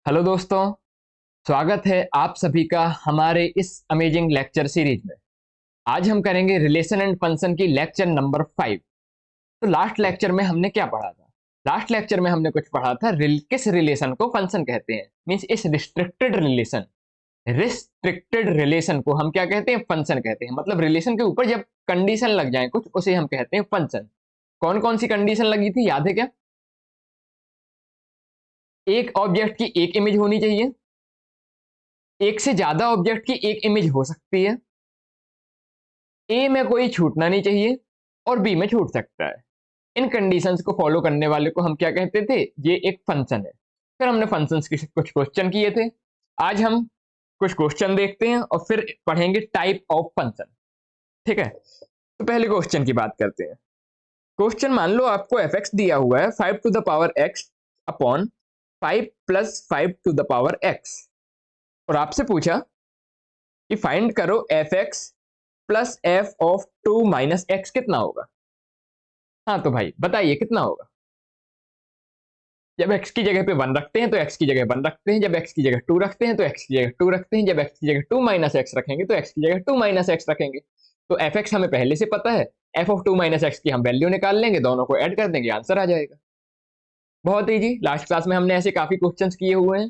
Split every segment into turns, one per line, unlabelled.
Hello दोस्तों, स्वागत है आप सभी का हमारे इस अमेजिंग लेक्चर सीरीज में। आज हम करेंगे रिलेशन एंड फंक्शन की लेक्चर नंबर 5। तो लास्ट लेक्चर में हमने क्या पढ़ा था? लास्ट लेक्चर में हमने कुछ पढ़ा था किस रिलेशन को फंक्शन कहते हैं। मींस इस रिस्ट्रिक्टेड रिलेशन को हम क्या कहते हैं? फंक्शन कहते हैं। मतलब रिलेशन के ऊपर जब कंडीशन लग जाए कुछ, उसे हम कहते हैं फंक्शन। कौन कौन सी कंडीशन लगी थी, याद है क्या? एक ऑब्जेक्ट की एक इमेज होनी चाहिए, एक से ज्यादा ऑब्जेक्ट की एक इमेज हो सकती है, ए में कोई छूटना नहीं चाहिए और बी में छूट सकता है। इन कंडीशंस को फॉलो करने वाले को हम क्या कहते थे? ये एक फंक्शन है। फिर हमने फंक्शंस के कुछ क्वेश्चन किए थे। आज हम कुछ क्वेश्चन देखते हैं और फिर पढ़ेंगे टाइप ऑफ फंक्शन। ठीक है, तो पहले क्वेश्चन की बात करते हैं। क्वेश्चन, मान लो आपको एफ एक्स दिया हुआ है 5 to the power X upon 5 plus 5 to the power X, और आपसे पूछा कि फाइंड करो F X plus F of 2 minus X कितना होगा। हाँ तो भाई बताइए कितना होगा। जब x की जगह पे 1 रखते हैं तो x की जगह 1 रखते हैं, जब x की जगह 2 रखते हैं तो x की जगह 2 रखते हैं, जब x की जगह 2 माइनस एक्स रखेंगे तो x की जगह 2 माइनस एक्स रखेंगे। तो एफ एक्स हमें पहले से पता है, एफ ऑफ 2 माइनस एक्स की हम वैल्यू निकाल लेंगे, दोनों को ऐड कर देंगे, आंसर आ जाएगा। बहुत ईजी। लास्ट क्लास में हमने ऐसे काफी क्वेश्चंस किए हुए हैं।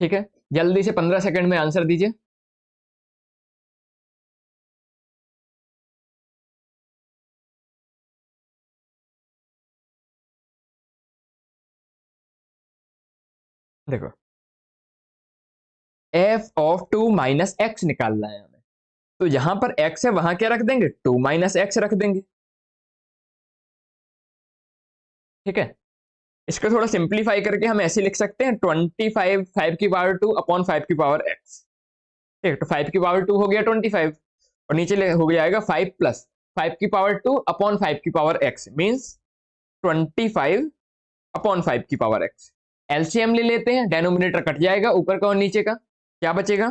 ठीक है, जल्दी से 15 सेकंड में आंसर दीजिए। देखो, एफ ऑफ 2 माइनस एक्स निकालना है हमें, तो यहां पर x है, वहां क्या रख देंगे? 2 माइनस एक्स रख देंगे। ठीक है, इसको थोड़ा सिंप्लीफाई करके हम ऐसे लिख सकते हैं 25 5 की पावर 2 अपॉन 5 की पावर x। ठीक है, तो 5 की पावर 2 हो गया 25, और नीचे हो जाएगा 5 प्लस 5 की पावर 2 अपॉन 5 की पावर x, मीन्स 25 अपॉन 5 की पावर x। एलसीएम ले लेते हैं, डेनोमिनेटर कट जाएगा, ऊपर का और नीचे का क्या बचेगा?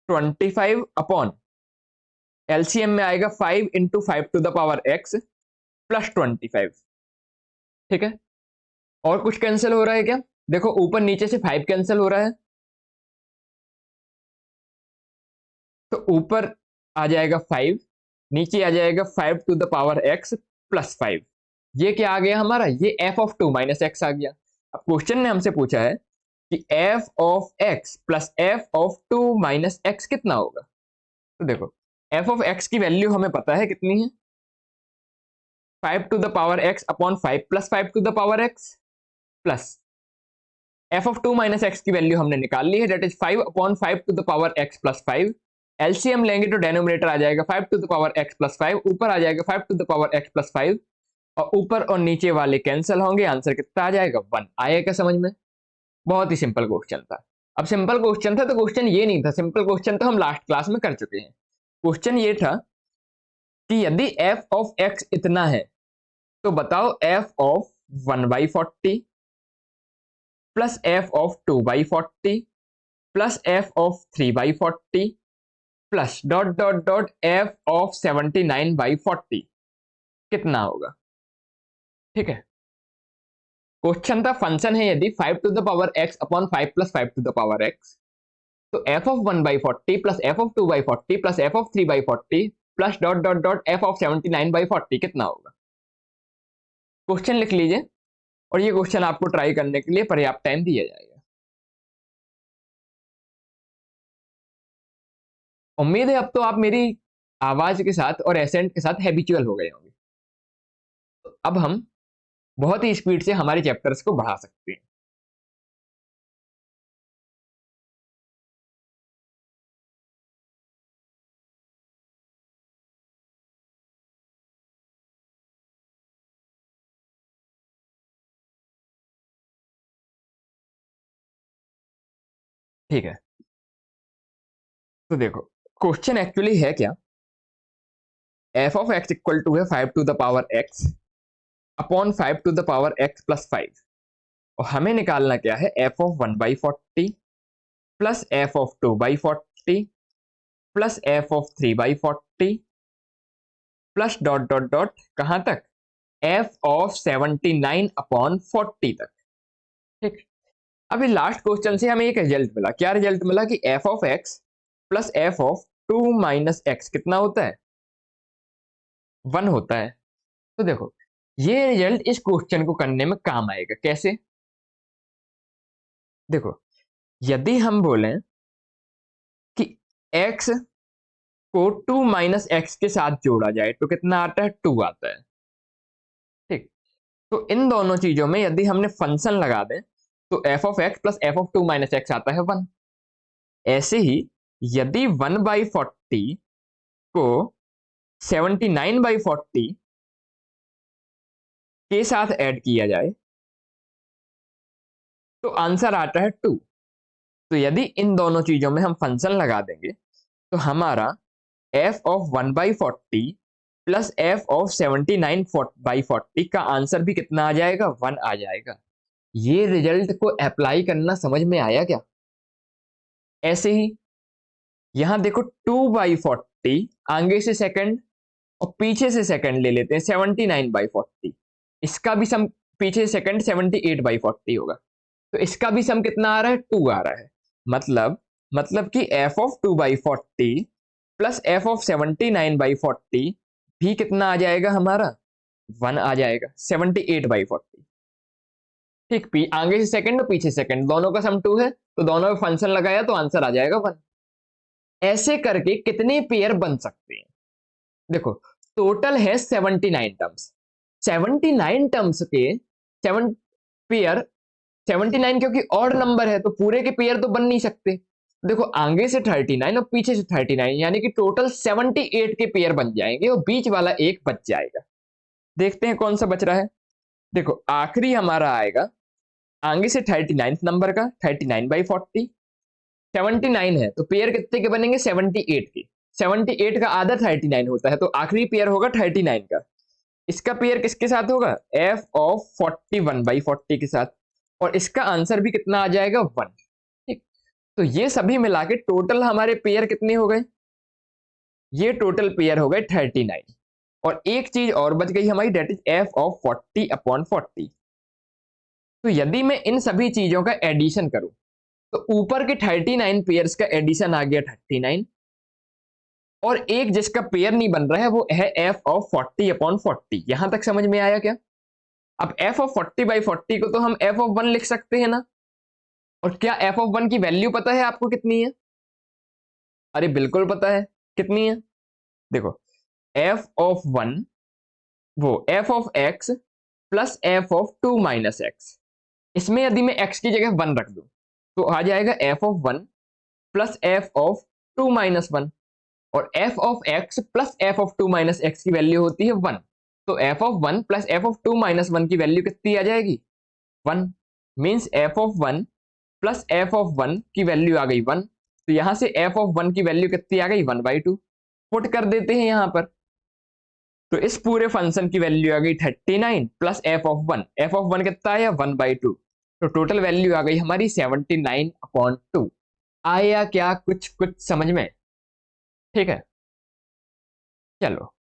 25 अपॉन, एलसीएम में आएगा 5 into 5 to the power x plus 25। ठीक है, और कुछ कैंसिल हो रहा है क्या? देखो ऊपर नीचे से 5 कैंसिल हो रहा है, तो ऊपर आ जाएगा 5, नीचे आ जाएगा 5 to the power x plus 5। ये क्या आ गया हमारा? ये f ऑफ 2 माइनस एक्स आ गया। अब क्वेश्चन ने हमसे पूछा है कि f of x plus f of 2 minus X कितना होगा। तो देखो, f ऑफ x की वैल्यू हमें पता है कितनी है, 5 to the power x upon 5 plus 5 to the power x, plus f of 2 minus X की वैल्यू हमने निकाल ली है, that is 5 upon 5 to the power x plus 5। LCM लेंगे तो डेनोमिनेटर आ जाएगा 5 to the power x plus 5, ऊपर आ जाएगा 5 to the power x plus 5, और ऊपर और नीचे वाले कैंसिल होंगे, आंसर कितना आ जाएगा? 1। आएगा क्या समझ में? बहुत ही सिंपल क्वेश्चन था। अब सिंपल क्वेश्चन था तो क्वेश्चन ये नहीं था, सिंपल क्वेश्चन तो हम लास्ट क्लास में कर चुके हैं। क्वेश्चन ये था कि यदि f ऑफ x इतना है तो बताओ f of 1/40 plus f of 2/40 plus f of 3/40 plus dot dot dot f of 79/40 कितना होगा। ठीक है, क्वेश्चन था फंक्शन है यदि 5 to the power x upon 5 plus 5 to the power x, तो f of 1/40 plus f of 2/40 plus f of 3/40 plus dot dot dot f of 79/40 कितना होगा। क्वेश्चन लिख लीजिए, और ये क्वेश्चन आपको ट्राई करने के लिए पर्याप्त टाइम दिया जाएगा। उम्मीद है अब तो आप मेरी आवाज के साथ और एसेंट के साथ हैबिचुअल हो गए होंगे। तो अब हम बहुत ही स्पीड से हमारे चैप्टर्स को बढ़ा सकते हैं। ठीक है, तो देखो क्वेश्चन एक्चुअली है क्या, F of X equal to है 5 to the power X upon 5 to the power X plus 5, और हमें निकालना क्या है? F of 1/40 plus F of 2/40 plus F of 3/40 plus dot dot dot कहां तक? एफ ऑफ 79/40 तक। ठीक, अभी लास्ट क्वेश्चन से हमें एक रिजल्ट मिला। क्या रिजल्ट मिला कि F of x plus F of 2 minus X कितना होता है? 1 होता है। तो देखो, ये रिजल्ट इस क्वेश्चन को करने में काम आएगा। कैसे? देखो, यदि हम बोलें कि x को 2 माइनस एक्स के साथ जोड़ा जाए तो कितना आता है? 2 आता है। ठीक, तो इन दोनों चीजों में यदि हमने फंक्शन लगा दें तो F of x plus F of 2 minus x आता है 1। ऐसे ही यदि 1/40 को 79/40 के साथ ऐड किया जाए तो आंसर आता है 2। तो यदि इन दोनों चीजों में हम फंक्शन लगा देंगे तो हमारा f of 1/40 plus f of 79/40 का आंसर भी कितना आ जाएगा? 1 आ जाएगा। ये रिजल्ट को अप्लाई करना समझ में आया क्या? ऐसे ही यहां देखो, 2/40 आगे से सेकंड और पीछे से सेकंड ले लेते हैं 79/40। इसका भी सम पीछे सेकंड 78/40 होगा। तो इसका भी सम कितना आ रहा है? 2 आ रहा है। मतलब कि f of 2/40 plus f of 79/40 भी कितना आ जाएगा हमारा? 1 आ जाएगा, 78/40। ठीक, आगे से सेकंड और पीछे सेकंड दोनों का सम 2 है, तो दोनों में फंक्शन लगाया तो आंसर आ जाएगा 1। ऐसे करके कितने पेयर बन सकते हैं? देखो, टोटल है 79 टर्म्स। 79 टर्म्स के 7 पेयर, 79 क्योंकि ऑड नंबर है तो पूरे के पेयर तो बन नहीं सकते। देखो, आगे से 39 और पीछे से 39, यानी कि टोटल 78 के पेयर बन जाएंगे और बीच वाला एक बच जाएगा। देखते हैं कौन सा बच रहा है। देखो, आखिरी हमारा आएगा आगे से 39 नंबर का, 39/40। 79 है तो पेयर कितने के बनेंगे? 78 के। 78 का आधा 39 होता है, तो आखिरी पेयर होगा 39 का। इसका पेयर किसके साथ होगा? f ऑफ 41/40 के साथ। और इसका आंसर भी कितना आ जाएगा? 1। ठीक, तो ये सभी मिला के टोटल हमारे पेयर कितने हो गए? ये टोटल पेयर हो गए 39। और एक चीज और बच गई हमारी, डेट इज f ऑफ 40/40। तो यदि मैं इन सभी चीजों का एडिशन करूं तो ऊपर के 39 पेयर्स का एडिशन आ गया 39, और एक जिसका पेयर नहीं बन रहा है वो है f ऑफ 40/40। यहां तक समझ में आया क्या? अब f ऑफ 40/40 को तो हम f ऑफ 1 लिख सकते हैं ना। और क्या f ऑफ 1 की वैल्यू पता है आपको कितनी है? अरे बिल्कुल पता है। कितनी है? देखो, f ऑफ 1 वो f of x plus f of 2 minus x. इसमें यदि मैं x की जगह 1 रख दूं तो आ जाएगा f of 1 plus f of 2 minus 1। और f of x plus f of 2 minus X की वैल्यू होती है 1। तो f of 1 plus f of 2 minus 1 की वैल्यू कितनी आ जाएगी? 1। Means f of 1 plus f of 1 की वैल्यू आ गई 1। तो यहां से f ऑफ 1 की वैल्यू कितनी आ गई? 1/2। पुट कर देते हैं यहां पर, तो इस पूरे फंक्शन की वैल्यू आ गई 39 plus f of 1। f of 1 कितना आया? 1/2। तो टोटल वैल्यू आ गई हमारी 79/2। आया क्या कुछ कुछ समझ में? ठीक है, चलो,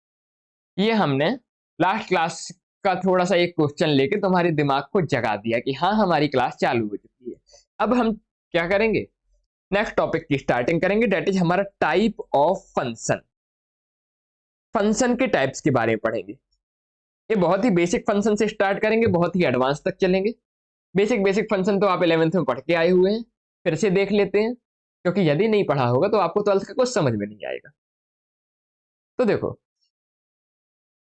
ये हमने लास्ट क्लास का थोड़ा सा एक क्वेश्चन लेके तुम्हारे दिमाग को जगा दिया कि हाँ, हमारी क्लास चालू हो चुकी है। अब हम क्या करेंगे? नेक्स्ट टॉपिक की स्टार्टिंग करेंगे, डेट इज हमारा टाइप ऑफ फंक्शन। फंक्शन के टाइप्स के बारे में पढ़ेंगे। ये बहुत ही बेसिक फंक्शन से स्टार्ट करेंगे, बहुत ही एडवांस तक चलेंगे। बेसिक बेसिक फंक्शन तो आप 11th में पढ़ के आए हुए हैं, फिर से देख लेते हैं, क्योंकि यदि नहीं पढ़ा होगा तो आपको 12th का कुछ समझ में नहीं आएगा। तो देखो,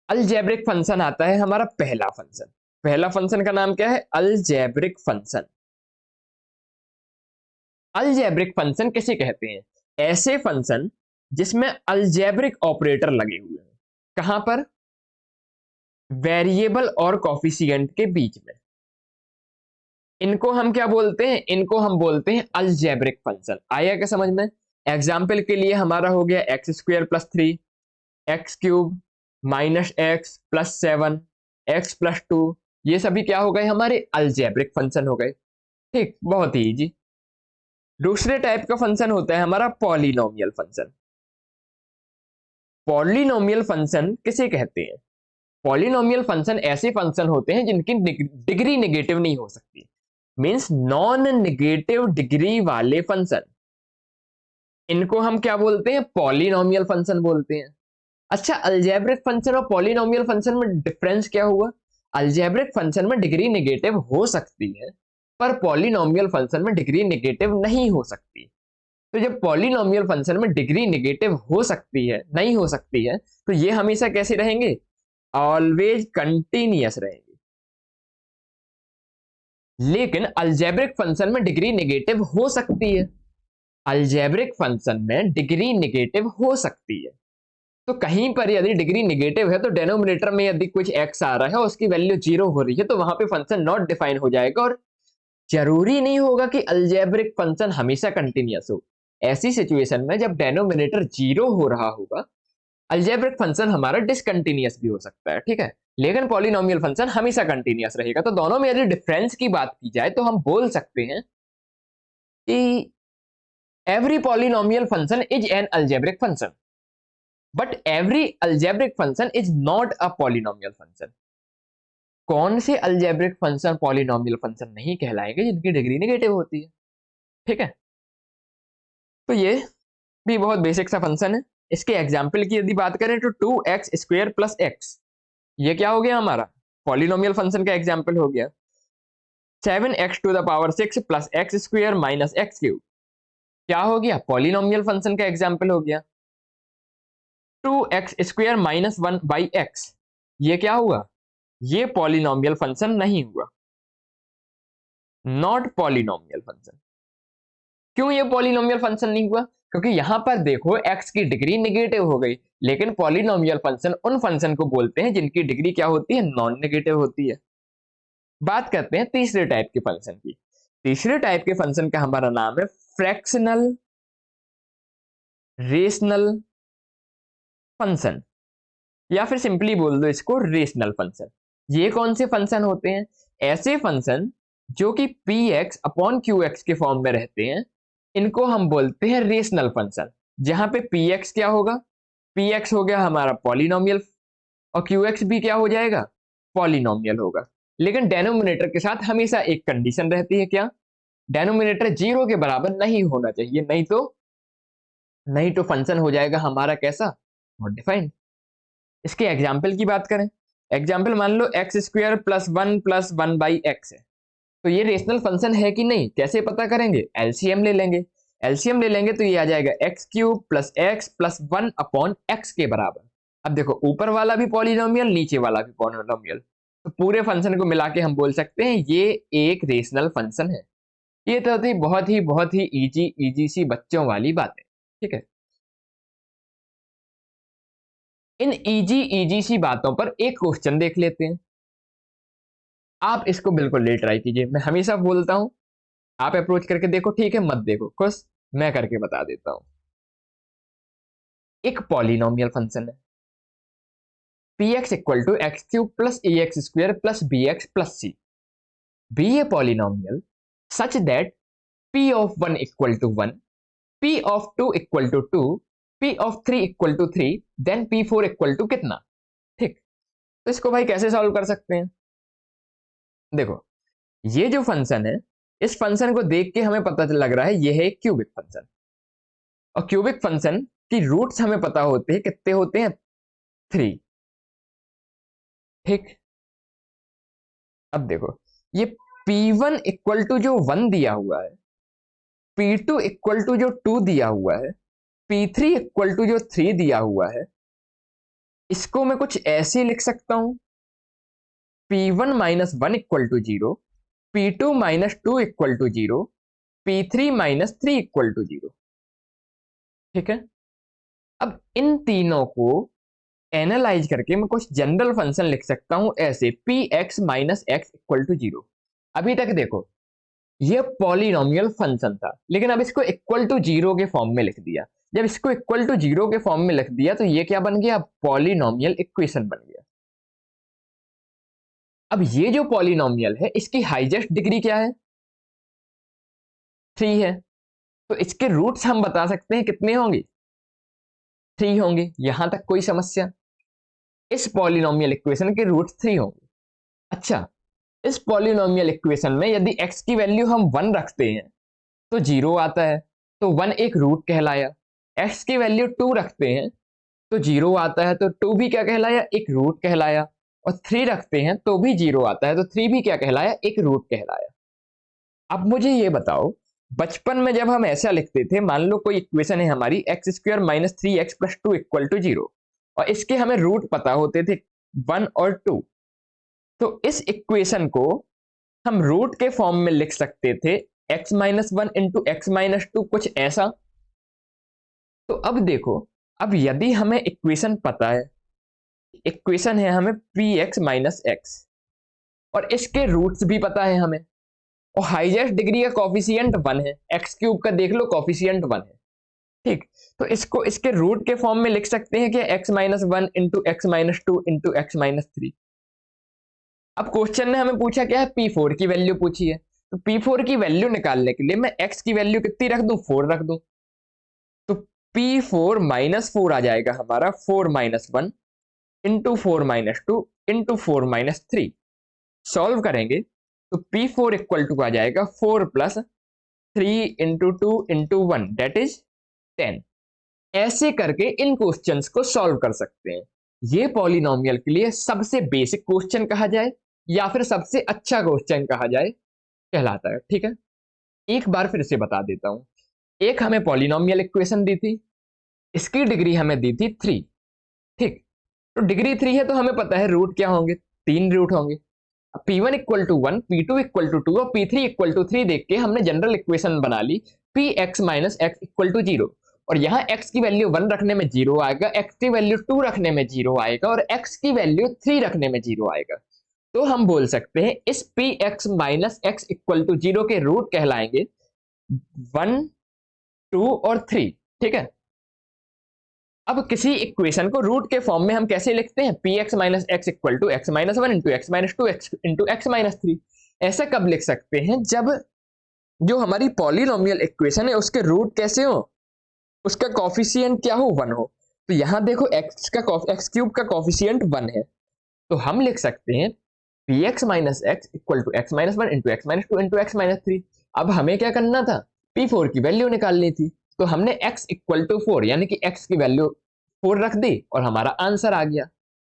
अलजेब्रिक फंक्शन आता है हमारा पहला फंक्शन। पहला फंक्शन का नाम क्या है? Algebraic function. अलजेब्रिक फंक्शन किसे कहते हैं? ऐसे फंक्शन जिसमें अलजेब्रिक ऑपरेटर लगे हुए हैं। कहां पर? वेरिएबल और कॉफिशिएंट के बीच में। इनको हम क्या बोलते हैं? इनको हम बोलते हैं अलजेब्रिक फंक्शन। आया क्या समझ में? एग्जाम्पल के लिए हमारा हो गया x² + 3, x³ -x + 7, x + 2। ये सभी क्या हो गए? हमारे अलजेब्रिक फंक्शन हो गए। ठीक, बहुत ही इजी। दूसरे टाइप का फंक्शन होता है हमारा पॉलिनोमियल फंक्शन। पॉलिनोमियल फंक्शन किसे कहते हैं? पॉलिनोमियल फंक्शन ऐसे फंक्शन होते हैं जिनकी डिग्री नेगेटिव नहीं हो सकती। मीन्स नॉन नेगेटिव डिग्री वाले फंक्शन, इनको हम क्या बोलते हैं? पॉलिनोमियल फंक्शन बोलते हैं। अच्छा, अलजेब्रिक फंक्शन और पॉलिनोमियल फंक्शन में डिफरेंस क्या हुआ? अलजेब्रिक फंक्शन में डिग्री नेगेटिव हो सकती है, पर पॉलिनोमियल फंक्शन में डिग्री नेगेटिव नहीं हो सकती। तो जब पॉलिनोमियल फंक्शन में डिग्री नेगेटिव हो सकती है, नहीं हो सकती है, तो ये हमेशा कैसे रहेंगे? ऑलवेज कंटिन्यूअस रहेंगे। लेकिन अलजेब्रिक फंक्शन में डिग्री नेगेटिव हो सकती है, अलजेब्रिक फंक्शन में डिग्री नेगेटिव हो सकती है। तो कहीं पर यदि डिग्री नेगेटिव है तो डेनोमिनेटर में यदि कुछ एक्स आ रहा है और उसकी वैल्यू 0 हो रही है तो वहां पे फंक्शन नॉट डिफाइन हो जाएगा, और जरूरी नहीं होगा कि अलजेब्रिक फंक्शन हमेशा कंटिन्यूअस हो। ऐसी सिचुएशन में जब डेनोमिनेटर 0 हो रहा होगा, अलजेब्रिक फंक्शन हमारा डिसकंटिन्यूअस भी हो सकता है, ठीक है, लेकिन पॉलिनोमियल फंक्शन हमेशा कंटिन्यूअस रहेगा। तो दोनों में यदि डिफरेंस की बात की जाए तो हम बोल सकते हैं कि every polynomial function is an algebraic function, but every algebraic function is not a polynomial function. कौन से अलजेब्रिक फंक्शन पॉलिनोमियल फंक्शन नहीं कहलाएंगे? जिनकी डिग्री नेगेटिव होती है, ठीक है। तो ये भी बहुत बेसिक सा फंक्शन है। इसके एग्जाम्पल की यदि बात करें तो 2x² प्लस एक्स, ये क्या हो गया हमारा? पॉलिनोमियल फंक्शन का एग्जाम्पल हो गया। 7x⁶ plus x² minus x³ क्या हो गया? पॉलिनोमियल फंक्शन का एग्जाम्पल हो गया। 2x² माइनस 1/x, ये क्या हुआ? ये पॉलिनोमियल फंक्शन नहीं हुआ, नॉट पॉलिनोमियल फंक्शन। क्यों ये पॉलिनोमियल फंक्शन नहीं हुआ? क्योंकि यहां पर देखो x की डिग्री नेगेटिव हो गई, लेकिन पॉलिनोमियल फंक्शन उन फंक्शन को बोलते हैं जिनकी डिग्री क्या होती है? नॉन नेगेटिव होती है। बात करते हैं तीसरे टाइप के फंक्शन की। तीसरे टाइप के फंक्शन का हमारा नाम है फ्रैक्शनल रेशनल फंक्शन, या फिर सिंपली बोल दो इसको रेशनल फंक्शन। ये कौन से फंक्शन होते हैं? ऐसे फंक्शन जो कि px अपॉन qx के फॉर्म में रहते हैं, इनको हम बोलते हैं रेशनल फंक्शन। जहां पे px क्या होगा? px हो गया हमारा पॉलिनोमियल, और qx भी क्या हो जाएगा? पॉलिनोमियल होगा। लेकिन डेनोमिनेटर के साथ हमेशा एक कंडीशन रहती है, क्या? डेनोमिनेटर 0 के बराबर नहीं होना चाहिए, नहीं तो फंक्शन हो जाएगा हमारा कैसा? Not defined. इसके एग्जाम्पल की बात करें, एग्जाम्पल मान लो x² प्लस 1 प्लस 1/x है, तो ये रेशनल फंक्शन है कि नहीं? कैसे पता करेंगे? एलसीएम ले लेंगे। एलसीएम ले लेंगे तो ये आ जाएगा x³ plus x plus 1 upon x के बराबर। अब देखो, ऊपर वाला भी पॉलिनोमियल, नीचे वाला भी पॉलिनोमियल, तो पूरे फंक्शन को मिला के हम बोल सकते हैं ये एक रेशनल फंक्शन है। ये तो थी बहुत ही इजी इजी सी बच्चों वाली बातें, ठीक है। इन इजी इजी सी बातों पर एक क्वेश्चन देख लेते हैं। आप इसको बिल्कुल ले ट्राई कीजिए, मैं हमेशा बोलता हूं आप अप्रोच करके देखो, ठीक है, मत देखो, कुछ मैं करके बता देता हूं। एक पॉलिनोमियल फंक्शन है px equal to x³ plus ax² plus bx plus c, be a polynomial such that p of 1 equal to 1, p of 2 equal to 2, p of 3 equal to 3, then p4 equal to कितना? ठीक, तो इसको भाई कैसे solve कर सकते हैं? देखो, ये जो फंक्शन है, इस फंक्शन को देख के हमें पता लग रहा है ये है एक क्यूबिक फंक्शन, और क्यूबिक फंक्शन की रूट्स हमें पता होते हैं, कितने होते हैं? 3, ठीक। अब देखो, ये p1 इक्वल टू जो 1 दिया हुआ है, p2 इक्वल टू जो 2 दिया हुआ है, p3 इक्वल टू जो 3 दिया हुआ है, इसको मैं कुछ ऐसे लिख सकता हूं, p1 minus 1 equal to 0, p2 minus 2 equal to 0, p3 minus 3 equal to 0, ठीक है। अब इन तीनों को एनालाइज करके मैं कुछ जनरल फंक्शन लिख सकता हूं ऐसे, px minus x equal to 0। अभी तक देखो, ये पॉलिनोमियल फंक्शन था, लेकिन अब इसको इक्वल टू 0 के फॉर्म में लिख दिया। जब इसको इक्वल टू 0 के फॉर्म में लिख दिया तो ये क्या बन गया? पॉलिनोमियल इक्वेशन बन गया। अब ये जो पॉलिनोमियल है, इसकी हाईएस्ट डिग्री क्या है? 3 है, तो इसके रूट्स हम बता सकते हैं कितने होंगे? 3 होंगे। यहां तक कोई समस्या? इस पॉलिनोमियल इक्वेशन के रूट्स 3 होंगे। अच्छा, इस पॉलिनोमियल इक्वेशन में यदि x की वैल्यू हम 1 रखते हैं तो 0 आता है, तो 1 एक रूट कहलाया। x की वैल्यू 2 रखते हैं तो 0 आता है, तो 2 भी क्या कहलाया, एक रूट कहलाया। और 3 रखते हैं तो भी 0 आता है, तो 3 भी क्या कहलाया, एक रूट कहलाया। अब मुझे ये बताओ, बचपन में जब हम ऐसा लिखते थे, मान लो कोई इक्वेशन है हमारी X square minus 3x plus 2 equal to 0, और इसके हमें रूट पता होते थे 1 और 2, तो इस इक्वेशन को हम रूट के फॉर्म में लिख सकते थे x minus 1 into X minus 2, कुछ ऐसा। तो अब देखो, अब यदि हमें इक्वेशन पता है, इक्वेशन है हमें पी एक्स माइनस एक्स, और इसके रूट्स भी पता है हमें, और हाईएस्ट डिग्री का कॉफिशिएंट 1 है, एक्स क्यूब का देख लो कॉफिशिएंट 1 है, ठीक। तो इसको इसके रूट के फॉर्म में लिख सकते हैं कि x minus 1 into X minus 2 into X minus 3। अब क्वेश्चन ने हमें पूछा क्या है, P4 की वैल्यू पूछी है, तो P4 की वैल्यू निकालने के लिए मैं x की वैल्यू कितनी रख दूं, 4 रख दूं, तो P4 माइनस 4 आ जाएगा हमारा 4 minus 1 into 4 minus 2 into 4 minus 3। Solve करेंगे तो P4 इक्वल टू आ जाएगा 4 plus 3 into 2 into 1 that is 10। ऐसे करके इन क्वेश्चंस को सॉल्व कर सकते हैं। ये पॉलिनोमियल के लिए सबसे बेसिक क्वेश्चन कहा जाए या फिर सबसे अच्छा क्वेश्चन कहा जाए, कहलाता है, ठीक है। एक बार फिर से बता देता हूं, एक हमें पॉलिनोमियल इक्वेशन दी थी, इसकी डिग्री हमें दी थी 3, ठीक। तो डिग्री 3 है तो हमें पता है रूट क्या होंगे, 3 रूट होंगे। P1 equal to 1, P2 equal to 2 और P3 इक्वल टू 3 देख के हमने जनरल इक्वेशन बना ली, Px minus X equal to 0। और यहाँ x की वैल्यू 1 रखने में 0 आएगा, x की वैल्यू 2 रखने में 0 आएगा, और x की वैल्यू 3 रखने में 0 आएगा। तो हम बोल सकते हैं इस Px minus X equal to 0 के रूट कहलाएंगे 1, 2 और 3, ठीक है। अब किसी इक्वेशन को रूट के फॉर्म में हम कैसे लिखते हैं, Px minus X equal to X minus 1 into X minus 2 into X minus 3। ऐसा कब लिख सकते हैं, जब जो हमारी पॉलिनोमियल इक्वेशन है उसके रूट कैसे हो, उसका कॉफिशिएंट क्या हो, 1 हो। तो यहां देखो एक्स क्यूब का कॉफिशिएंट 1 है, तो हम लिख सकते हैं Px minus X equal to X minus 1 into X minus 2 into X minus 3। अब हमें क्या करना था, P4 की वैल्यू निकालनी थी, तो हमने x इक्वल टू 4 यानी कि x की वैल्यू 4 रख दी और हमारा आंसर आ गया।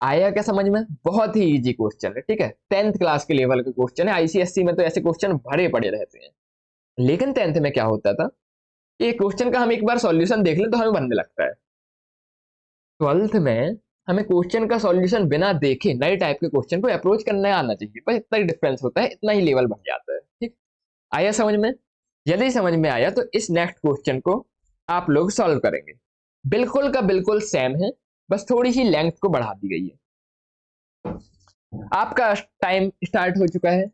आया क्या समझ में, बहुत ही इजी क्वेश्चन है, ठीक है। 10th क्लास के लेवल का क्वेश्चन है, आईसीएससी में तो ऐसे क्वेश्चन भरे पड़े रहते हैं। लेकिन 10th में क्या होता था, ये क्वेश्चन का हम एक बार सॉल्यूशन देख लें तो हमें बनने लगता है। 12th में हमें क्वेश्चन का सॉल्यूशन बिना देखे नए टाइप के क्वेश्चन को अप्रोच करने आना चाहिए, बस इतना ही डिफरेंस होता है, इतना ही लेवल बढ़ जाता है, ठीक। आया समझ में, यदि समझ में आया तो इस नेक्स्ट क्वेश्चन को आप लोग सॉल्व करेंगे। बिल्कुल का बिल्कुल सेम है, बस थोड़ी सी लेंथ को बढ़ा दी गई है। आपका टाइम स्टार्ट हो चुका है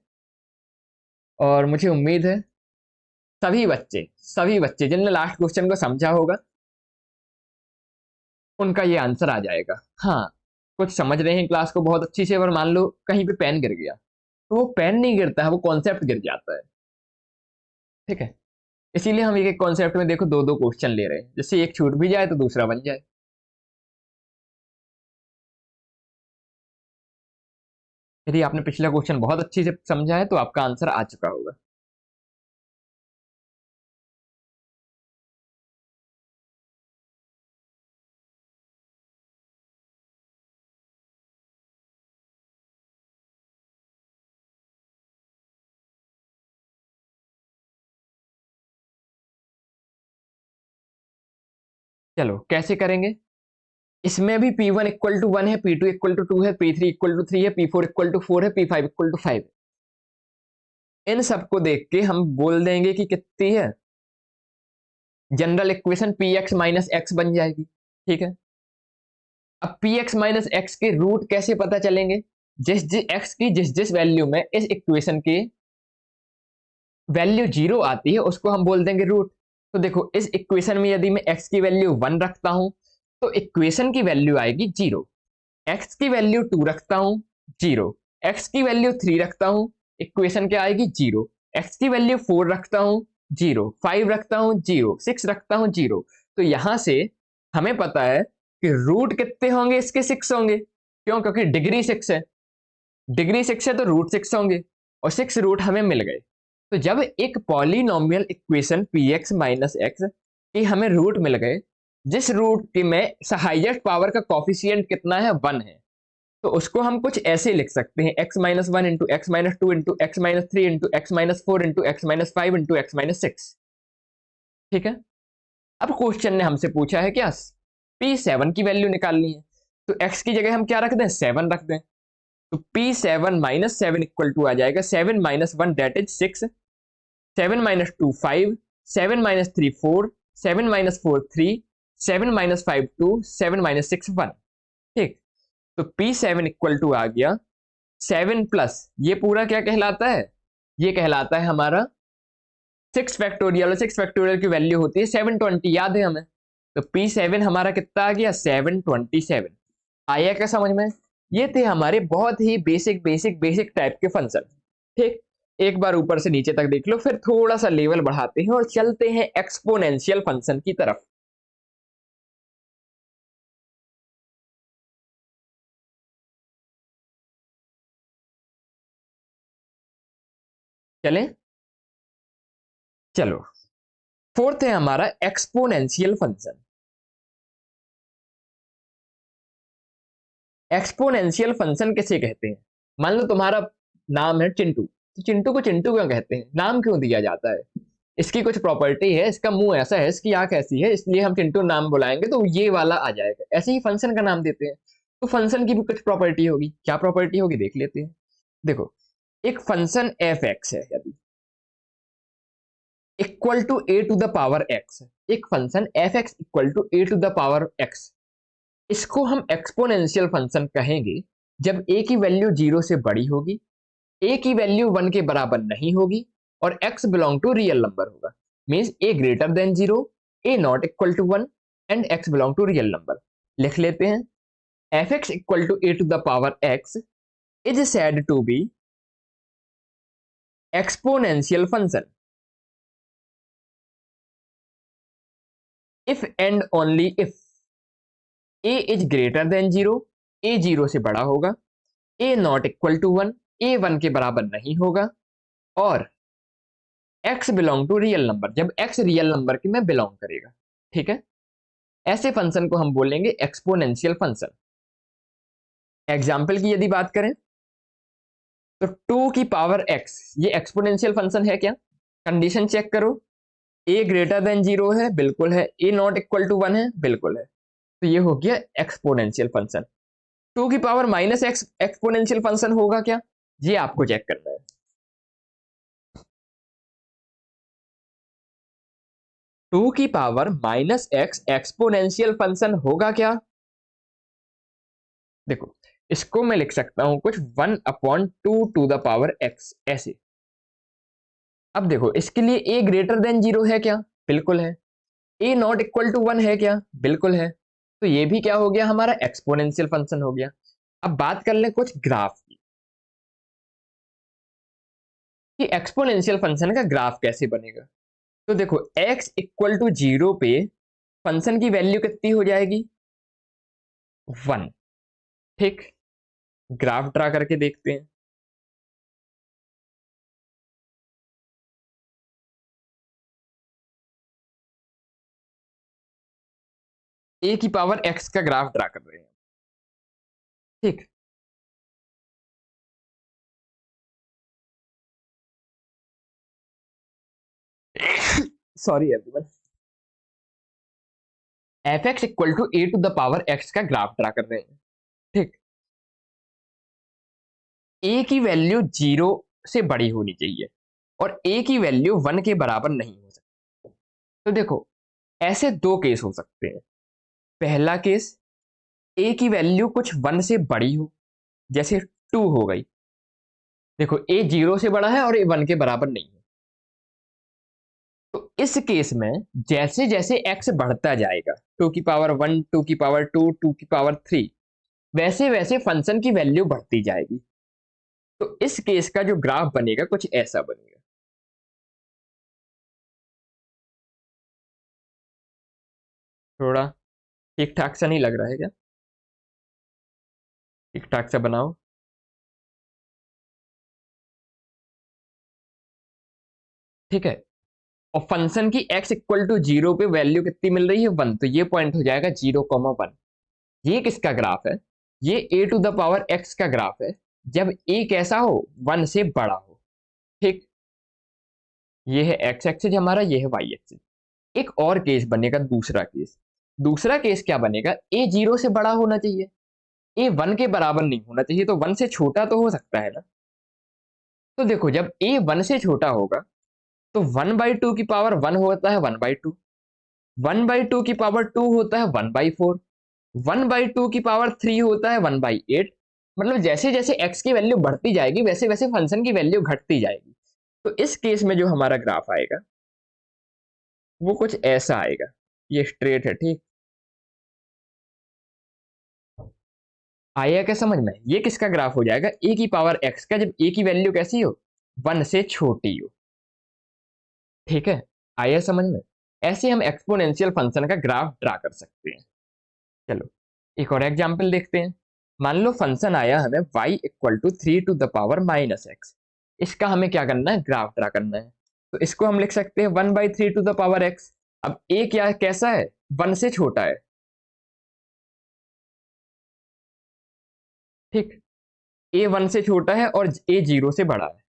और मुझे उम्मीद है सभी बच्चे जिनने लास्ट क्वेश्चन को समझा होगा उनका ये आंसर आ जाएगा। हाँ, कुछ समझ रहे हैं क्लास को बहुत अच्छी से, और मान लो कहीं पे पेन गिर गया तो वो पेन नहीं गिरता है, वो कॉन्सेप्ट गिर जाता है, ठीक है। इसीलिए हम एक एक कॉन्सेप्ट में देखो दो दो क्वेश्चन ले रहे हैं, जिससे एक छूट भी जाए तो दूसरा बन जाए। यदि आपने पिछला क्वेश्चन बहुत अच्छी से समझा है तो आपका आंसर आ चुका होगा। चलो कैसे करेंगे, इसमें भी P1 इक्वल टू 1 है, P2 इक्वल टू 2 है, P3 इक्वल टू 3 है, P4 इक्वल टू 4 है, P5 इक्वल टू 5। इन सबको देख के हम बोल देंगे कि कितनी है, general equation Px minus x बन जाएगी, ठीक है। अब Px माइनस एक्स के रूट कैसे पता चलेंगे, जिस जिस x की जिस जिस वैल्यू में इस इक्वेशन की वैल्यू 0 आती है उसको हम बोल देंगे रूट। तो देखो इस इक्वेशन में यदि मैं x की वैल्यू 1 रखता हूं तो इक्वेशन की वैल्यू आएगी 0, x की वैल्यू 2 रखता हूं 0, x की वैल्यू 3 रखता हूं इक्वेशन क्या आएगी 0, x की वैल्यू 4 रखता हूं 0, 5 रखता हूं 0, 6 रखता हूं 0। तो यहां से हमें पता है कि रूट कितने होंगे, इसके 6 होंगे, क्यों, क्योंकि डिग्री 6 है, डिग्री 6 है तो रूट 6 होंगे। और 6 रूट हमें मिल गए। तो जब एक polynomial equation P x minus X की हमें रूट मिल गए, जिस रूट की में हाईएस्ट पावर का कॉफिशिएंट कितना है, 1 है, तो उसको हम कुछ ऐसे लिख सकते हैं, x minus one into X minus two into X minus three into X minus four into X minus five into X minus six. ठीक है। अब क्वेश्चन ने हमसे पूछा है क्या, P7 की वैल्यू निकालनी है, तो x की जगह हम क्या रख दें, 7 रख दें। तो P7 माइनस 7 इक्वल टू आ जाएगा 7 minus 1 that is 6, 7 minus 2 5, 7 minus 3 4, 7 minus 4 3, 7 minus 5 2, 7 minus 6 1। ठीक। तो P7 इक्वल टू आ गया 7 प्लस ये पूरा क्या कहलाता है, ये कहलाता है हमारा 6 फैक्टोरियल, और 6 फैक्टोरियल की वैल्यू होती है 720, याद है हमें। तो P7 हमारा कितना आ गया, 727। आया क्या समझ में? ये थे हमारे बहुत ही बेसिक बेसिक बेसिक टाइप के फंक्शन। ठीक। एक बार ऊपर से नीचे तक देख लो, फिर थोड़ा सा लेवल बढ़ाते हैं और चलते हैं एक्सपोनेंशियल फंक्शन की तरफ। चलें, चलो। फोर्थ है हमारा एक्सपोनेंशियल फंक्शन। एक्सपोनेंशियल फंक्शन किसे कहते हैं? मान लो तुम्हारा नाम है चिंटू, तो चिंटू को चिंटू क्यों कहते हैं, नाम क्यों दिया जाता है? इसकी कुछ प्रॉपर्टी है, इसका मुंह ऐसा है, इसकी आंख ऐसी है, इसलिए हम चिंटू नाम बुलाएंगे तो ये वाला आ जाएगा। ऐसे ही फंक्शन का नाम देते हैं, तो फंक्शन की भी कुछ प्रॉपर्टी होगी। क्या प्रॉपर्टी होगी देख लेते हैं। देखो, एक फंक्शन एफ एक्स है यदि equal to A to the power X, एक function F X equal to A to the power X, इसको हम एक्सपोनेंशियल फंक्शन कहेंगे जब ए की वैल्यू 0 से बड़ी होगी, ए की वैल्यू 1 के बराबर नहीं होगी, और x belong to real number होगा। Means A greater than 0, A not equal to 1 and x belong to real number. लिख लेते हैं, F X equal to A to the power x is said to be exponential function if and only if A is greater than 0, A 0 से बड़ा होगा, A not equal to 1, A 1 के बराबर नहीं होगा, और x belong to real number, जब x real number की में बिलोंग करेगा। ठीक है। ऐसे फंक्शन को हम बोलेंगे एक्सपोनेंशियल फंक्शन। एग्जाम्पल की यदि बात करें तो 2 की पावर x, ये एक्सपोनेंशियल फंक्शन है क्या? कंडीशन चेक करो, a ग्रेटर देन 0 है, बिल्कुल है, a नॉट इक्वल टू 1 है, बिल्कुल है, तो ये हो गया एक्सपोनेंशियल फंक्शन। 2 की power minus x exponential function होगा क्या? ये आपको चेक करना है। 2 की power minus x exponential function होगा क्या? देखो, इसको मैं लिख सकता हूं कुछ 1/2 टू द पावर x ऐसे। अब देखो, इसके लिए a ग्रेटर देन 0 है क्या? बिल्कुल है। a नॉट इक्वल टू 1 है क्या? बिल्कुल है। तो ये भी क्या हो गया, हमारा एक्सपोनेंशियल फंक्शन हो गया। अब बात कर लें कुछ ग्राफ की, कि एक्सपोनेंशियल फंक्शन का ग्राफ कैसे बनेगा। तो देखो, x इक्वल टू 0 पे फंक्शन की वैल्यू कितनी हो जाएगी, 1। ठीक। ग्राफ ड्रा करके देखते हैं। a की पावर x का ग्राफ ड्रा कर रहे हैं। ठीक। Sorry everyone. F X equal to A to the power X का ग्राफ ड्रा कर रहे हैं। ठीक। ए की वैल्यू 0 से बड़ी होनी चाहिए और ए की वैल्यू 1 के बराबर नहीं हो सकती। तो देखो, ऐसे दो केस हो सकते हैं। पहला केस, ए की वैल्यू कुछ 1 से बड़ी हो, जैसे 2 हो गई। देखो, ए 0 से बड़ा है और ए 1 के बराबर नहीं है। तो इस केस में जैसे जैसे x बढ़ता जाएगा, 2 की पावर 1, 2 की पावर 2, 2 की पावर 3, वैसे वैसे फंक्शन की वैल्यू बढ़ती जाएगी। तो इस केस का जो ग्राफ बनेगा कुछ ऐसा बनेगा। थोड़ा ठीक ठाक सा नहीं लग रहा है क्या? ठीक ठाक सा बनाओ। ठीक है, और फंक्शन की x इक्वल टू 0 पे वैल्यू कितनी मिल रही है 1, तो ये पॉइंट हो जाएगा 0,1। ये किसका ग्राफ है? ये a to the power x का ग्राफ है जब a कैसा हो 1 से बड़ा हो। ठीक, ये है x एक्सिस हमारा, ये है y एक्सिस। एक और केस बनेगा, दूसरा केस। दूसरा केस क्या बनेगा? a 0 से बड़ा होना चाहिए, a 1 के बराबर नहीं होना चाहिए, तो 1 से छोटा तो हो सकता है ना। तो देखो, जब a 1 से छोटा होगा तो 1/2 की पावर 1 होता है 1/2, 1/2 की पावर 2 होता है 1/4, 1/2 की पावर 3 होता है 1/8। मतलब जैसे जैसे x की वैल्यू बढ़ती जाएगी वैसे वैसे फंक्शन की वैल्यू घटती जाएगी। तो इस केस में जो हमारा ग्राफ आएगा वो कुछ ऐसा आएगा, ये स्ट्रेट है। ठीक, आया क्या समझ में? ये किसका ग्राफ हो जाएगा? a की पावर x का, जब a की वैल्यू कैसी हो 1 से छोटी हो। ठीक है, आया समझ में? ऐसे हम एक्सपोनेंशियल फंक्शन का ग्राफ ड्रा कर सकते हैं। चलो एक और एग्जाम्पल देखते हैं। मान लो फंक्शन आया हमें y equal to 3 to the power -x। इसका हमें क्या करना है? ग्राफ ड्रा करना है। तो इसको हम लिख सकते हैं 1/3 टू द पावर x। अब a क्या कैसा है? 1 से छोटा है। ठीक, a 1 से छोटा है और a 0 से बड़ा है।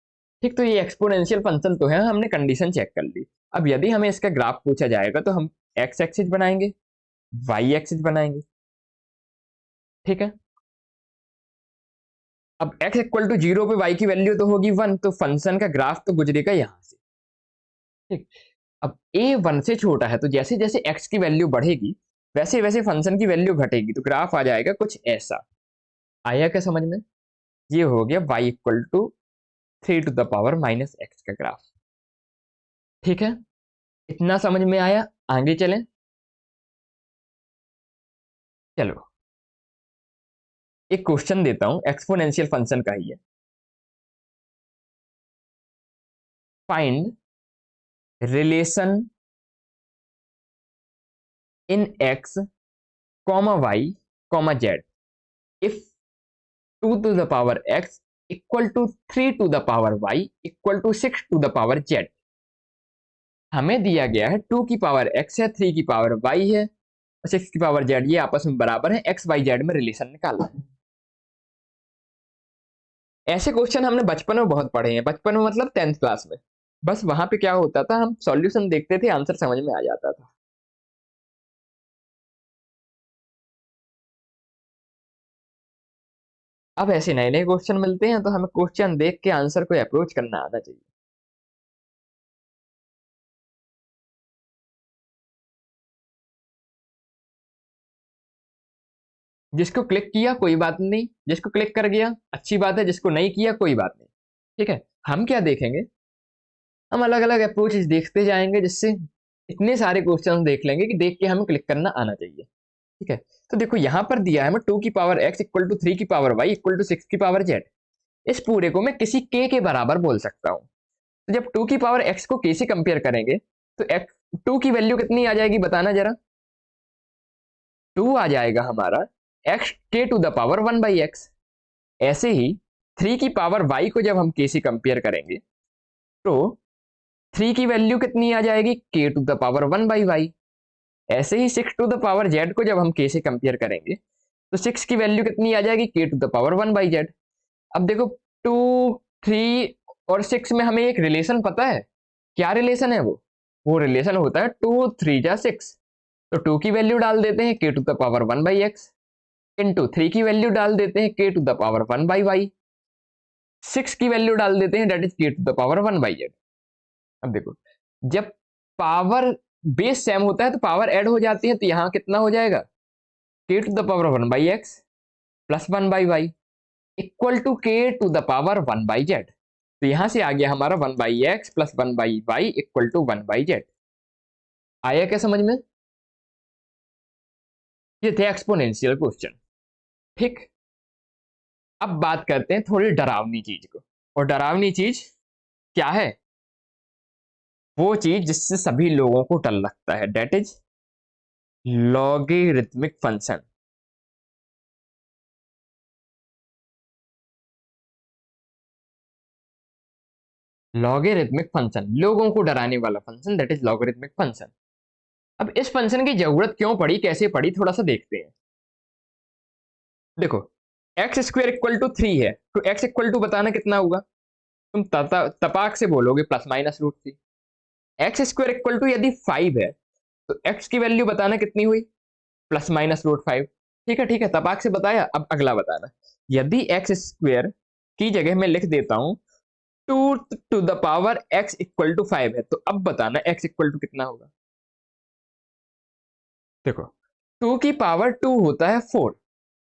ठीक, तो ये एक्सपोनेंशियल फंक्शन तो है, हमने कंडीशन चेक कर ली। अब यदि हमें इसका ग्राफ पूछा जाएगा तो हम x एक्सिस बनाएंगे, y एक्सिस बनाएंगे। ठीक है, अब x इक्वल टू 0 पे y की वैल्यू तो होगी 1, तो फंक्शन का ग्राफ तो गुजरेगा यहां से। ठीक, अब a 1 से छोटा है तो जैसे जैसे x की वैल्यू बढ़ेगी वैसे वैसे फंक्शन की वैल्यू घटेगी, तो ग्राफ आ जाएगा कुछ ऐसा। आया क्या समझ में? ये हो गया y equal to 3 to the power -x का ग्राफ। ठीक है, इतना समझ में आया? आगे चलें। चलो एक क्वेश्चन देता हूं, एक्सपोनेंशियल फंक्शन का ही है। Find relation in x comma y comma z if 2 to the power x equal to 3 to the power y equal to 6 to the power z। हमें दिया गया है 2 की पावर x है, 3 की पावर y है और 6 की पावर z, ये आपस में बराबर है, x y z में रिलेशन निकालना है। ऐसे क्वेश्चन हमने बचपन में बहुत पढ़े हैं, बचपन में मतलब 10th क्लास में। बस वहां पे क्या होता था, हम सॉल्यूशन देखते थे, आंसर समझ में आ जाता था। अब ऐसे नए नए क्वेश्चन मिलते हैं तो हमें क्वेश्चन देख के आंसर को अप्रोच करना आना चाहिए। जिसको क्लिक किया कोई बात नहीं, जिसको क्लिक कर गया अच्छी बात है, जिसको नहीं किया कोई बात नहीं। ठीक है, हम क्या देखेंगे, हम अलग अलग अप्रोचेस देखते जाएंगे, जिससे इतने सारे क्वेश्चन देख लेंगे कि देख के हमें क्लिक करना आना चाहिए। ठीक है, तो देखो यहां पर दिया है हमें 2 की पावर x इक्वल टू 3 की पावर y इक्वल टू 6 की पावर z। इस पूरे को मैं किसी k के बराबर बोल सकता हूं। तो जब 2 की पावर x को k से कंपेयर करेंगे तो x 2 की वैल्यू कितनी आ जाएगी बताना जरा। 2 आ जाएगा हमारा x k to the power 1/x। ऐसे ही 3 की पावर y को जब हम k से कंपेयर करेंगे तो 3 की वैल्यू कितनी आ जाएगी? k to the power 1/y। ऐसे ही 6 टू द पावर z को जब हम k से कंपेयर करेंगे तो 6 की वैल्यू कितनी आ जाएगी? k to the power 1/z। अब देखो 2, 3 और 6 में हमें एक रिलेशन पता है। क्या रिलेशन है वो रिलेशन होता है 2 3 जा 6। तो 2 की वैल्यू डाल देते हैं k to the power 1/x, into 3 की वैल्यू डाल देते हैं k to the power 1/y, 6 की वैल्यू डाल देते हैं that is k to the power 1/z। अब देखो, जब पावर बेस सेम होता है तो पावर ऐड हो जाती है, तो यहाँ कितना हो जाएगा? k to the power 1/x plus 1/y equal to k to the power 1/z। तो यहां से आ गया हमारा 1/x plus 1/y equal to 1/z। आया क्या समझ में? ये थे एक्सपोनेंशियल क्वेश्चन। ठीक, अब बात करते हैं थोड़ी डरावनी चीज को। और डरावनी चीज क्या है? वो चीज जिससे सभी लोगों को डर लगता है, that is logarithmic function. Logarithmic function, लोगों को डराने वाला function, that is logarithmic function. अब इस फंक्शन की जरूरत क्यों पड़ी, कैसे पड़ी, थोड़ा सा देखते हैं। देखो, एक्स स्क्वायर इक्वल टू 3 है, तो एक्स इक्वल टू बताना कितना होगा, तुम तपाक से बोलोगे +-√3। एक्स स्क्वायर इक्वल टू यदि 5 है, तो एक्स की वैल्यू बताना कितनी हुई, +-√5। ठीक है, ठीक है, तपाक से बताया। अब अगला बताना, यदि एक्स स्क्वायर की जगह मैं लिख देता हूं 2 to the power x equal to 5 है, तो अब बताना x इक्वल टू कितना होगा। देखो, 2 की पावर 2 होता है 4,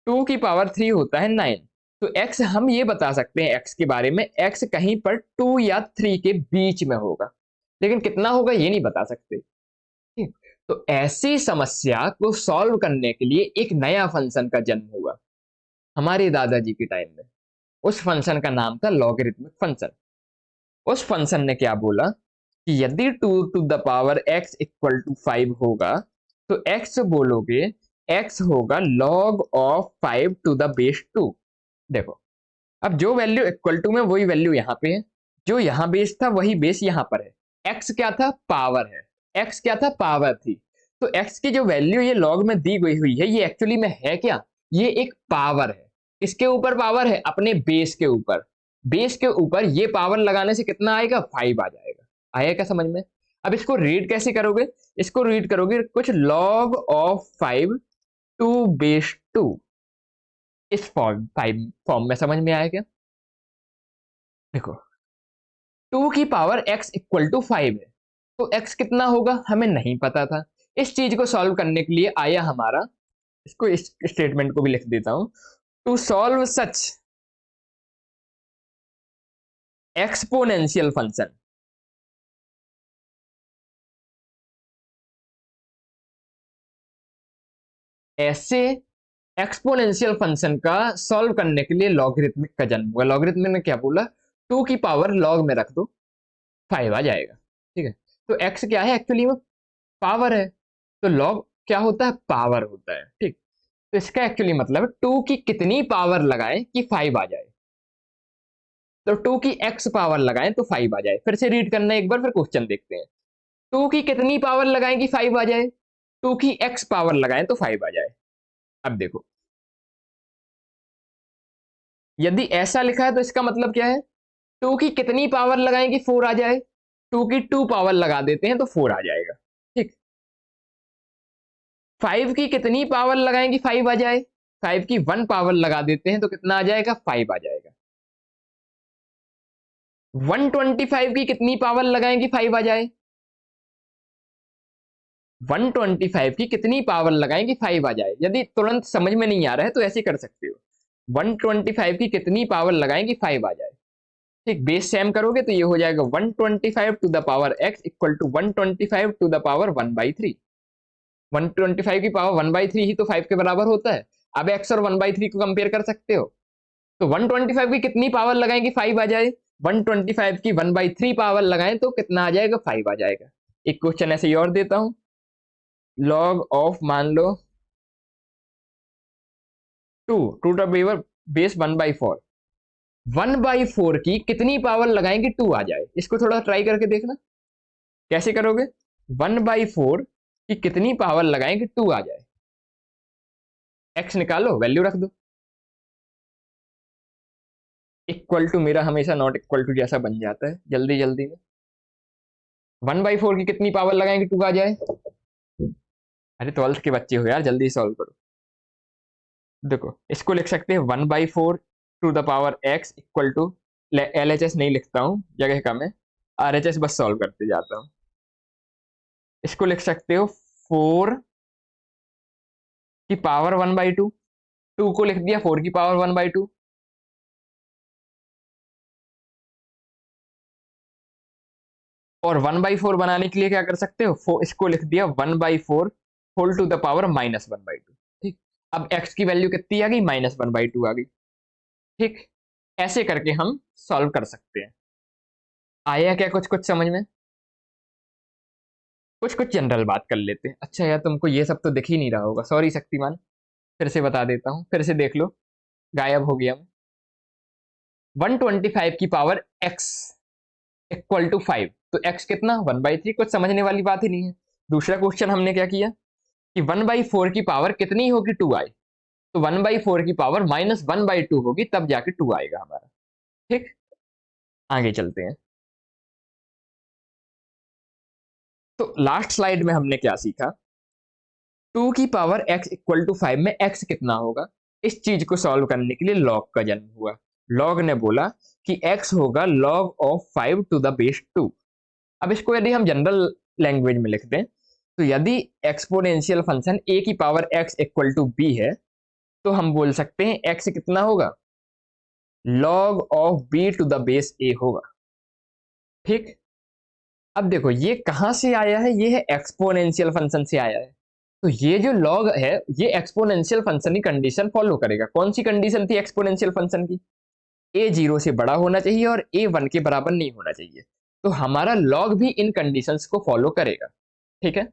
2 की पावर 3 होता है 9। तो x हम ये बता सकते हैं x के बारे में, x कहीं पर 2 या 3 के बीच में होगा, लेकिन कितना होगा ये नहीं बता सकते। ठीक, तो ऐसी समस्या को सॉल्व करने के लिए एक नया फंक्शन का जन्म हुआ हमारे दादाजी के टाइम में। उस फंक्शन का नाम था लॉगरिथमिक फंक्शन। उस फंक्शन ने क्या बोला कि यदि 2 to the power x equal to 5 होगा, तो x बोलोगे, x होगा log of 5 to the base 2। देखो, अब जो वैल्यू इक्वल टू में वही वैल्यू यहाँ पे है, जो यहाँ बेस था वही बेस यहाँ पर है। x क्या था, पावर है, x क्या था, पावर थी। तो x की जो वैल्यू ये लॉग में दी गई हुई है, ये एक्चुअली में है क्या, ये एक पावर है। किसके ऊपर पावर है, अपने बेस के ऊपर। बेस के ऊपर ये पावर लगाने से कितना आएगा, 5 आ जाएगा। आया क्या समझ में। अब इसको रीड कैसे करोगे, इसको रीड करोगे कुछ log ऑफ 5 टू बेस 2, इस फॉर्म में समझ में आया क्या। देखो, 2 की पावर x इक्वल टू 5 है, तो x कितना होगा हमें नहीं पता था। इस चीज को सॉल्व करने के लिए आया हमारा, इसको इस स्टेटमेंट को भी लिख देता हूं, to solve such exponential function. ऐसे एक्सपोनेंशियल फंक्शन का सॉल्व करने के लिए लॉगरिथमिक का जन्म हुआ। लॉगरिथमिक ने क्या बोला, 2 की पावर लॉग में रख दो, 5 आ जाएगा। ठीक है, तो x क्या है, एक्चुअली में पावर है, तो लॉग क्या होता है, पावर होता है। ठीक, तो इसका एक्चुअली मतलब 2 की कितनी पावर लगाएं कि 5 आ जाए, तो 2 की x पावर लगाएं तो 5 आ जाए। फिर से रीड करना एक बार, फिर क्वेश्चन देखते हैं। 2 की कितनी पावर लगाएं कि 5 आ जाए, 2 की x पावर लगाएं तो 5 आ जाए। अब देखो, यदि ऐसा लिखा है तो इसका मतलब क्या है, 2 की कितनी पावर लगाएं कि 4 आ जाए, 2 की 2 पावर लगा देते हैं तो 4 आ जाएगा। ठीक, 5 की कितनी पावर लगाएं कि 5 आ जाए, 5 की 1 पावर लगा देते हैं तो कितना आ जाएगा, 5 आ जाएगा। 125 की कितनी पावर लगाएं कि 5 आ जाए, 125 की कितनी पावर लगाएं कि 5 आ जाए। यदि तुरंत समझ में नहीं आ रहा है तो ऐसे कर सकते हो, 125 की कितनी पावर लगाएं कि 5 आ जाए। ठीक, बेस सेम करोगे तो ये हो जाएगा 125 to the power x equal to 125 to the power 1/3। 125 की पावर 1/3 ही तो 5 के बराबर होता है। अब x और 1/3 को कंपेयर कर सकते हो, तो 125 की कितनी पावर लगाएं कि 5 आ जाए, 125 की 1/3 पावर लगाएं तो कितना आ जाएगा, 5 आ जाएगा। एक क्वेश्चन ऐसे ही और देता हूं, लॉग ऑफ मान लो 2 टू द पावर बेस 1/4, 1/4 की कितनी पावर लगाएंगे 2 आ जाए। इसको थोड़ा ट्राई करके देखना कैसे करोगे, 1/4 की कितनी पावर लगाएंगे 2 आ जाए। x निकालो, वैल्यू रख दो, इक्वल टू मेरा हमेशा नॉट इक्वल टू जैसा बन जाता है जल्दी जल्दी में। 1/4 की कितनी पावर लगाएंगे 2 आ जाए। अरे 12th के बच्चे हो यार, जल्दी सॉल्व करो। देखो, इसको लिख सकते हैं 1/4 to the power x equal to, LHS नहीं लिखता हूं, जगह कम है, RHS बस सॉल्व करते जाता हूं। इसको लिख सकते हो 4 की पावर 1/2, 2 को लिख दिया 4 की पावर 1/2, और 1/4 बनाने के लिए क्या कर सकते हो, इसको लिख दिया 1/4 होल टू द पावर -1/2। ठीक, अब x की वैल्यू कितनी आ गई, -1/2 आ गई। ठीक, ऐसे करके हम सॉल्व कर सकते हैं। आया क्या कुछ कुछ समझ में। कुछ कुछ जनरल बात कर लेते हैं। अच्छा यार, तुमको ये सब तो दिख ही नहीं रहा होगा, सॉरी शक्तिमान, फिर से बता देता हूँ, फिर से देख लो, गायब हो गया मैं। 125 की पावर x इक्वल टू 5, तो x कितना 1/3, कुछ समझने वाली बात ही नहीं है। दूसरा क्वेश्चन हमने क्या किया कि 1/4 की पावर कितनी होगी 2i, तो 1/4 की पावर -1/2 होगी, तब जाके 2 आएगा हमारा। ठीक, आगे चलते हैं। तो लास्ट स्लाइड में हमने क्या सीखा, 2 की पावर x इक्वल टू 5 में x कितना होगा, इस चीज को सॉल्व करने के लिए लॉग का जन्म हुआ। लॉग ने बोला कि x होगा log of 5 to the base 2। अब इसको यदि हम जनरल लैंग्वेज में लिख दें, तो यदि एक्सपोनेंशियल फंक्शन a की power x equal to b है, तो हम बोल सकते हैं x कितना होगा, log of b to the base a होगा। ठीक, अब देखो ये कहां से आया है, ये है एक्सपोनेंशियल फंक्शन से आया है। तो ये जो लॉग है ये एक्सपोनेंशियल फंक्शन की कंडीशन फॉलो करेगा। कौन सी कंडीशन थी एक्सपोनेंशियल फंक्शन की, a 0 से बड़ा होना चाहिए और a 1 के बराबर नहीं होना चाहिए। तो हमारा लॉग भी इन कंडीशंस को फॉलो करेगा। ठीक है,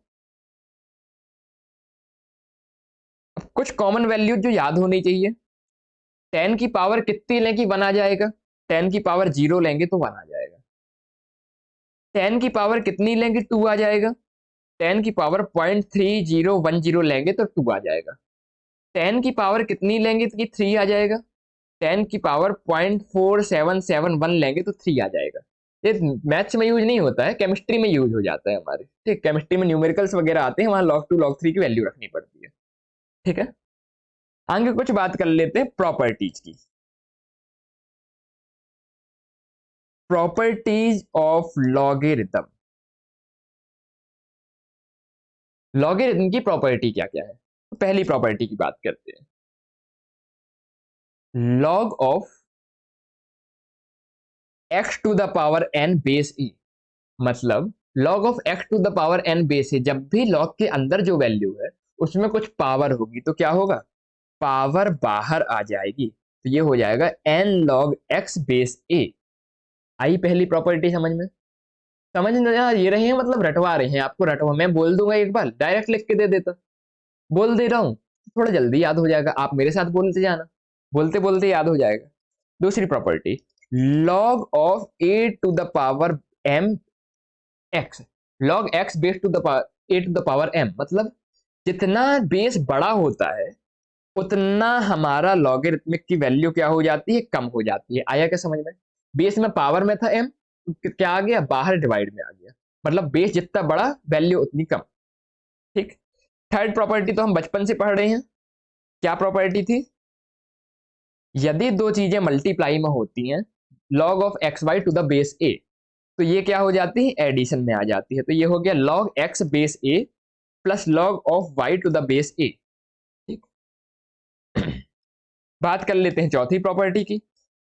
अब कुछ कॉमन वैल्यू जो याद होनी चाहिए, 10 की पावर कितनी लें कि 1 आ जाएगा, 10 की पावर 0 लेंगे तो 1 आ जाएगा। 10 की पावर कितनी लेंगे 2 आ जाएगा, 10 की पावर 0.3010 लेंगे तो 2 आ जाएगा। 10 की पावर कितनी लेंगे तो 3 आ जाएगा, 10 की पावर 0.4771 लेंगे तो 3 आ जाएगा। ये मैथ्स में यूज नहीं होता है, केमिस्ट्री में यूज हो जाता है हमारे। ठीक, केमिस्ट्री में न्यूमेरिकल्स वगैरह आते हैं, वहां log 2 log 3 की वैल्यू रखनी पड़ती है। ठीक है, आगे कुछ बात कर लेते हैं प्रॉपर्टीज की। Properties of logarithm. लॉगरिथम की प्रॉपर्टी क्या क्या है, तो पहली प्रॉपर्टी की बात करते हैं, log of x to the power n base e। मतलब log of x to the power n base e, जब भी log के अंदर जो वैल्यू है उसमें कुछ पावर होगी तो क्या होगा, पावर बाहर आ जाएगी, तो ये हो जाएगा n log x base a। आई पहली प्रॉपर्टी समझ में, समझ में ये रहे हैं, मतलब रटवा रहे हैं आपको, रटवा मैं बोल दूंगा एक बार डायरेक्ट लिख के दे देता, बोल दे रहा हूं थोड़ा जल्दी याद हो जाएगा, आप मेरे साथ बोलते जाना, बोलते बोलते याद हो जाएगा। दूसरी property, log of a to the power m x, log x base to the power a to the power m, मतलब जितना बेस बड़ा होता है उतना हमारा लॉगरिथमिक की वैल्यू क्या हो जाती है, कम हो जाती है। आया क्या समझ में, बेस में पावर में था m, तो क्या आ गया, बाहर डिवाइड में आ गया, मतलब बेस जितना बड़ा वैल्यू उतनी कम। ठीक, थर्ड प्रॉपर्टी तो हम बचपन से पढ़ रहे हैं, क्या प्रॉपर्टी थी, यदि दो चीजें मल्टीप्लाई में होती हैं log of X Y to the base A, तो ये क्या हो जाती है, एडिशन में आ जाती है, तो ये हो गया log x base a plus log of y to the base a। ठीक, बात कर लेते हैं चौथी प्रॉपर्टी की,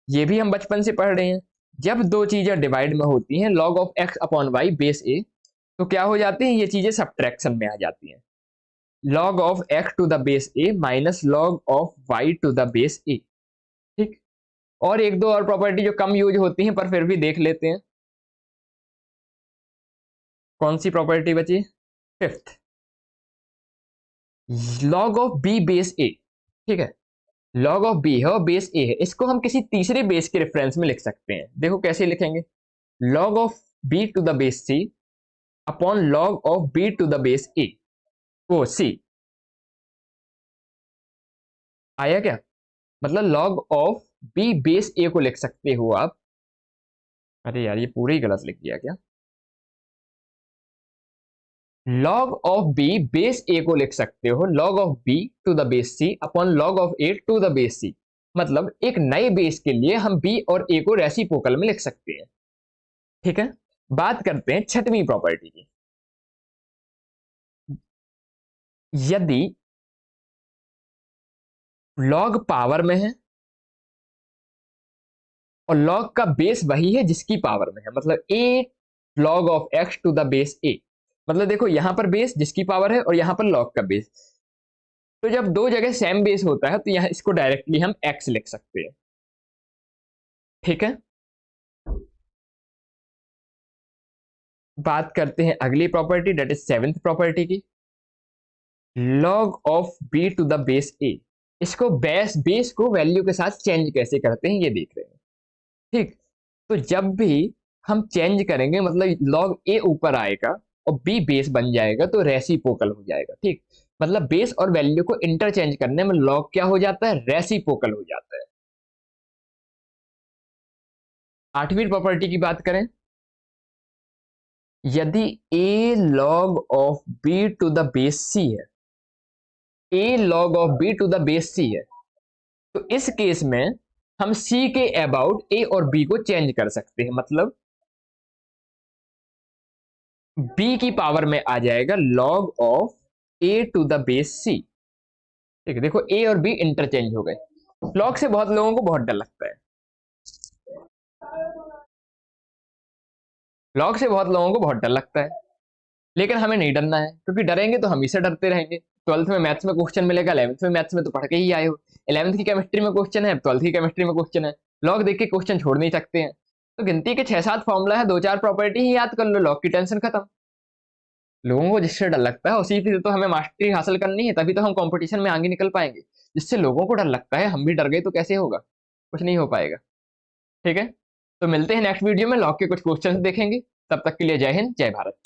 ये भी हम बचपन से पढ़ रहे हैं, जब दो चीजें डिवाइड में होती हैं log of x upon Y base a, तो क्या हो जाती हैं ये चीजें सब्ट्रैक्शन में आ जाती हैं, log of x to the base a minus log of y to the base a। ठीक, और एक दो और प्रॉपर्टी जो कम यूज होती हैं पर फिर भी देख लेते हैं, कौन सी प्रॉपर्टी बची, fifth, log of b base a। ठीक है, log ऑफ b है और बेस a है, इसको हम किसी तीसरे बेस के रेफरेंस में लिख सकते हैं। देखो कैसे लिखेंगे, log of b to the base c upon log of b to the base a, वो c आया क्या, मतलब log of b base a को लिख सकते हो आप, अरे यार ये पूरे ही गलत लिख दिया क्या, log of b base a को लिख सकते हो log of b to the base c upon log of a to the base c, मतलब एक नए बेस के लिए हम b और a को रेसिप्रोकल में लिख सकते हैं। ठीक है, बात करते हैं छठवीं प्रॉपर्टी की, यदि log पावर में है और log का बेस वही है जिसकी पावर में है, मतलब a log of x to the base a, मतलब देखो यहां पर बेस जिसकी पावर है और यहां पर log का बेस, तो जब दो जगह सेम बेस होता है तो यहां इसको डायरेक्टली हम x लिख सकते हैं। ठीक है, बात करते हैं अगली property, that is seventh property की, log of b to the base a। इसको बेस को वैल्यू के साथ चेंज कैसे करते हैं ये देख रहे हैं। ठीक, तो जब भी हम चेंज करेंगे, मतलब लॉग ए ऊपर आएगा और बी बेस बन जाएगा तो रेसिप्रोकल हो जाएगा। ठीक, मतलब बेस और वैल्यू को इंटरचेंज करने में लॉग क्या हो जाता है, रेसिप्रोकल हो जाता है। आठवीं प्रॉपर्टी की बात करें, यदि a log of b to the base c है, a log of b to the base c है, तो इस केस में हम c के अबाउट a और b को चेंज कर सकते हैं। मतलब b की पावर में आ जाएगा log of a to the base c। ठीक है, देखो a और b इंटरचेंज हो गए। log से बहुत लोगों को बहुत डर लगता है, लॉग से बहुत लोगों को बहुत डर लगता है, लेकिन हमें नहीं डरना है, क्योंकि डरेंगे तो हम ही से डरते रहेंगे। 12th में मैथ्स में क्वेश्चन मिलेगा, 11th में मैथ्स में तो पढ़ के ही आए हो, 11th की केमिस्ट्री में क्वेश्चन है, 12th की केमिस्ट्री में क्वेश्चन है, लॉग देख के क्वेश्चन छोड़ नहीं सकते हैं। तो गिनती के 6-7 फॉर्मूला है, 2-4 प्रॉपर्टी ही याद कर लो, लॉग की टेंशन खत्म। लोगों को जिससे डर लगता है उसी से तो हमें मास्टरी हासिल करनी है, तभी तो हम कंपटीशन में आगे निकल पाएंगे। जिससे लोगों को डर लगता है, हम भी डर गए तो कैसे होगा, कुछ नहीं हो पाएगा। ठीक है, तो मिलते हैं नेक्स्ट वीडियो में, लॉग के कुछ क्वेश्चन देखेंगे। तब तक के लिए जय हिंद, जय भारत।